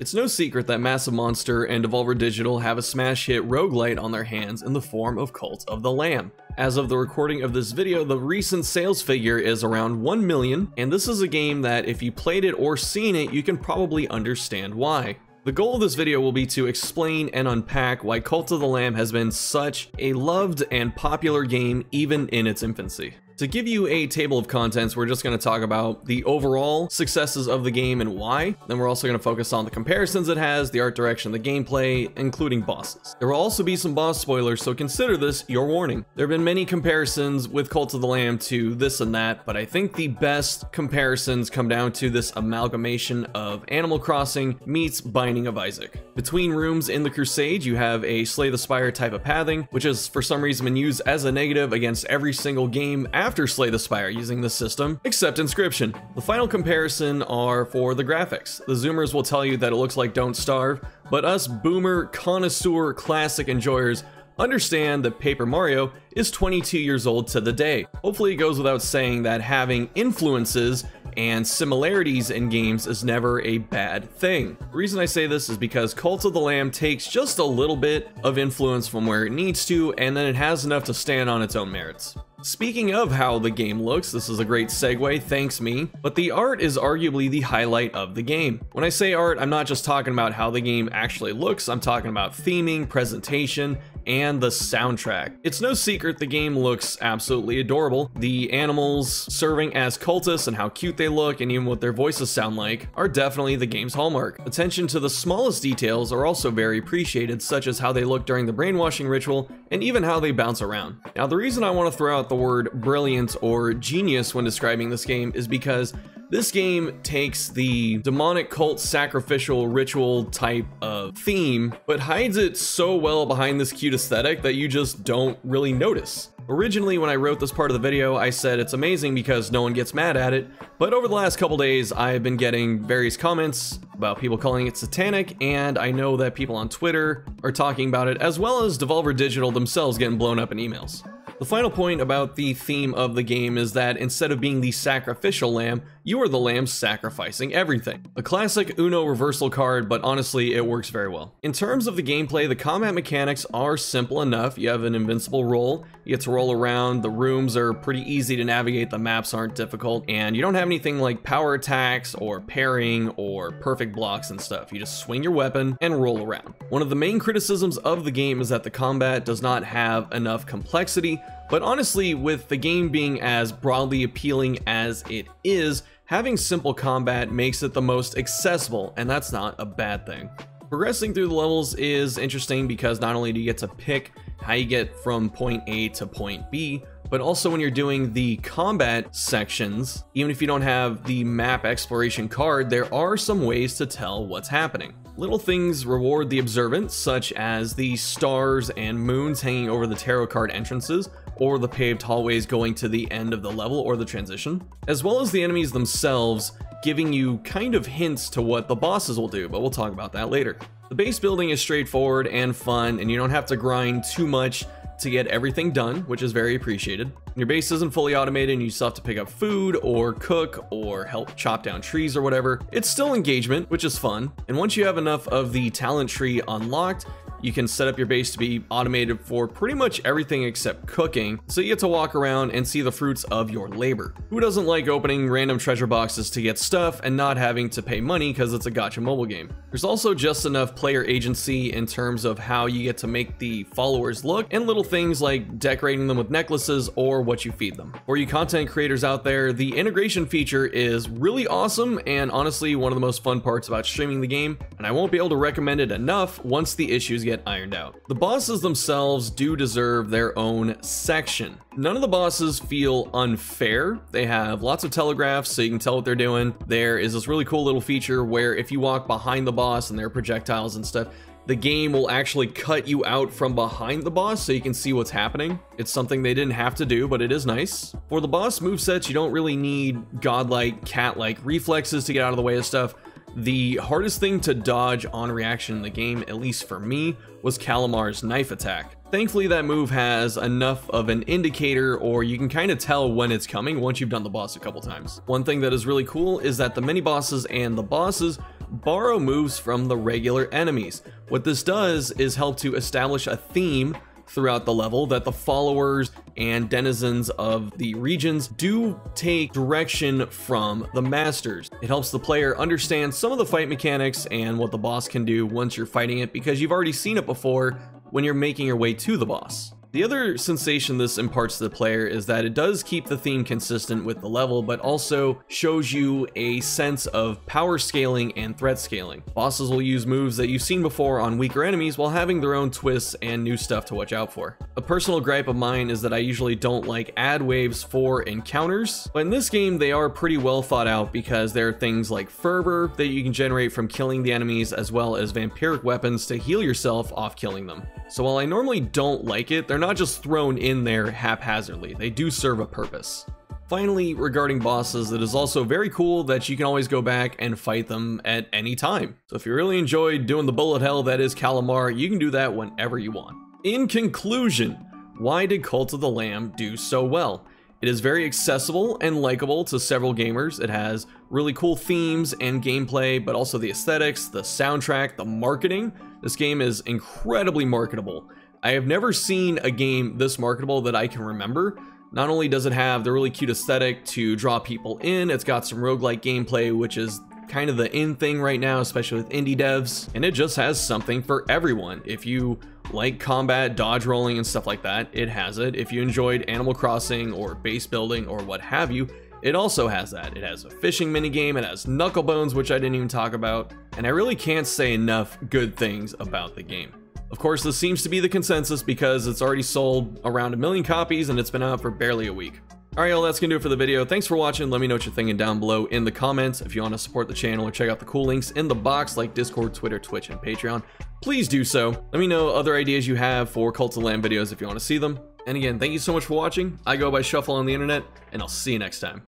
It's no secret that Massive Monster and Devolver Digital have a smash hit roguelite on their hands in the form of Cult of the Lamb. As of the recording of this video, the recent sales figure is around 1 million, and this is a game that if you played it or seen it, you can probably understand why. The goal of this video will be to explain and unpack why Cult of the Lamb has been such a loved and popular game even in its infancy. To give you a table of contents, we're just going to talk about the overall successes of the game and why. Then we're also going to focus on the comparisons it has, the art direction, the gameplay, including bosses. There will also be some boss spoilers, so consider this your warning. There have been many comparisons with Cult of the Lamb to this and that, but I think the best comparisons come down to this amalgamation of Animal Crossing meets Binding of Isaac. Between rooms in the Crusade, you have a Slay the Spire type of pathing, which has for some reason been used as a negative against every single game after Slay the Spire using this system, except Inscription. The final comparison are for the graphics. The zoomers will tell you that it looks like Don't Starve, but us boomer, connoisseur, classic enjoyers understand that Paper Mario is 22 years old to the day. Hopefully it goes without saying that having influences and similarities in games is never a bad thing. The reason I say this is because Cult of the Lamb takes just a little bit of influence from where it needs to, and then it has enough to stand on its own merits. Speaking of how the game looks, this is a great segue, thanks me, but the art is arguably the highlight of the game. When I say art, I'm not just talking about how the game actually looks, I'm talking about theming, presentation, and the soundtrack. It's no secret the game looks absolutely adorable. The animals serving as cultists and how cute they look and even what their voices sound like are definitely the game's hallmark. Attention to the smallest details are also very appreciated, such as how they look during the brainwashing ritual and even how they bounce around. Now, the reason I want to throw out the word brilliant or genius when describing this game is because this game takes the demonic cult sacrificial ritual type of theme, but hides it so well behind this cute aesthetic that you just don't really notice. Originally, when I wrote this part of the video, I said it's amazing because no one gets mad at it, but over the last couple days, I've been getting various comments about people calling it satanic, and I know that people on Twitter are talking about it, as well as Devolver Digital themselves getting blown up in emails. The final point about the theme of the game is that instead of being the sacrificial lamb, you are the lamb sacrificing everything. A classic Uno reversal card, but honestly, it works very well. In terms of the gameplay, the combat mechanics are simple enough. You have an invincible roll, you get to roll around, the rooms are pretty easy to navigate, the maps aren't difficult, and you don't have anything like power attacks or parrying or perfect blocks and stuff. You just swing your weapon and roll around. One of the main criticisms of the game is that the combat does not have enough complexity, but honestly, with the game being as broadly appealing as it is, having simple combat makes it the most accessible, and that's not a bad thing. Progressing through the levels is interesting because not only do you get to pick how you get from point A to point B, but also when you're doing the combat sections, even if you don't have the map exploration card, there are some ways to tell what's happening. Little things reward the observant, such as the stars and moons hanging over the tarot card entrances, or the paved hallways going to the end of the level or the transition, as well as the enemies themselves giving you kind of hints to what the bosses will do, but we'll talk about that later. The base building is straightforward and fun, and you don't have to grind too much to get everything done, which is very appreciated. Your base isn't fully automated and you still have to pick up food or cook or help chop down trees or whatever. It's still engagement, which is fun, and once you have enough of the talent tree unlocked, you can set up your base to be automated for pretty much everything except cooking, so you get to walk around and see the fruits of your labor. Who doesn't like opening random treasure boxes to get stuff and not having to pay money because it's a gacha mobile game? There's also just enough player agency in terms of how you get to make the followers look, and little things like decorating them with necklaces or what you feed them. For you content creators out there, the integration feature is really awesome and honestly one of the most fun parts about streaming the game, and I won't be able to recommend it enough once the issues get ironed out. The bosses themselves do deserve their own section. None of the bosses feel unfair. They have lots of telegraphs so you can tell what they're doing. There is this really cool little feature where if you walk behind the boss and there are projectiles and stuff, the game will actually cut you out from behind the boss so you can see what's happening. It's something they didn't have to do, but it is nice. For the boss movesets, you don't really need godlike, cat-like reflexes to get out of the way of stuff. The hardest thing to dodge on reaction in the game, at least for me, was Calamar's knife attack. Thankfully, that move has enough of an indicator, or you can kind of tell when it's coming once you've done the boss a couple times. One thing that is really cool is that the mini bosses and the bosses borrow moves from the regular enemies. What this does is help to establish a theme throughout the level that the followers and denizens of the regions do take direction from the masters. It helps the player understand some of the fight mechanics and what the boss can do once you're fighting it, because you've already seen it before when you're making your way to the boss. The other sensation this imparts to the player is that it does keep the theme consistent with the level, but also shows you a sense of power scaling and threat scaling. Bosses will use moves that you've seen before on weaker enemies while having their own twists and new stuff to watch out for. A personal gripe of mine is that I usually don't like ad waves for encounters, but in this game they are pretty well thought out, because there are things like fervor that you can generate from killing the enemies, as well as vampiric weapons to heal yourself off killing them. So while I normally don't like it, they're not just thrown in there haphazardly. They do serve a purpose. Finally, regarding bosses, it is also very cool that you can always go back and fight them at any time. So if you really enjoyed doing the bullet hell that is Calamar, you can do that whenever you want. In conclusion, why did Cult of the Lamb do so well? It is very accessible and likable to several gamers. It has really cool themes and gameplay, but also the aesthetics, the soundtrack, the marketing. This game is incredibly marketable. I have never seen a game this marketable that I can remember. Not only does it have the really cute aesthetic to draw people in, it's got some roguelike gameplay, which is kind of the in thing right now, especially with indie devs, and it just has something for everyone. If you like combat, dodge rolling, and stuff like that, it has it. If you enjoyed Animal Crossing or base building or what have you, it also has that. It has a fishing minigame, it has Knucklebones, which I didn't even talk about, and I really can't say enough good things about the game. Of course, this seems to be the consensus because it's already sold around 1 million copies and it's been out for barely a week. Alright y'all, that's gonna do it for the video. Thanks for watching. Let me know what you're thinking down below in the comments. If you want to support the channel or check out the cool links in the box like Discord, Twitter, Twitch, and Patreon, please do so. Let me know other ideas you have for Cult of the Lamb videos if you want to see them. And again, thank you so much for watching. I go by Shuffle on the internet, and I'll see you next time.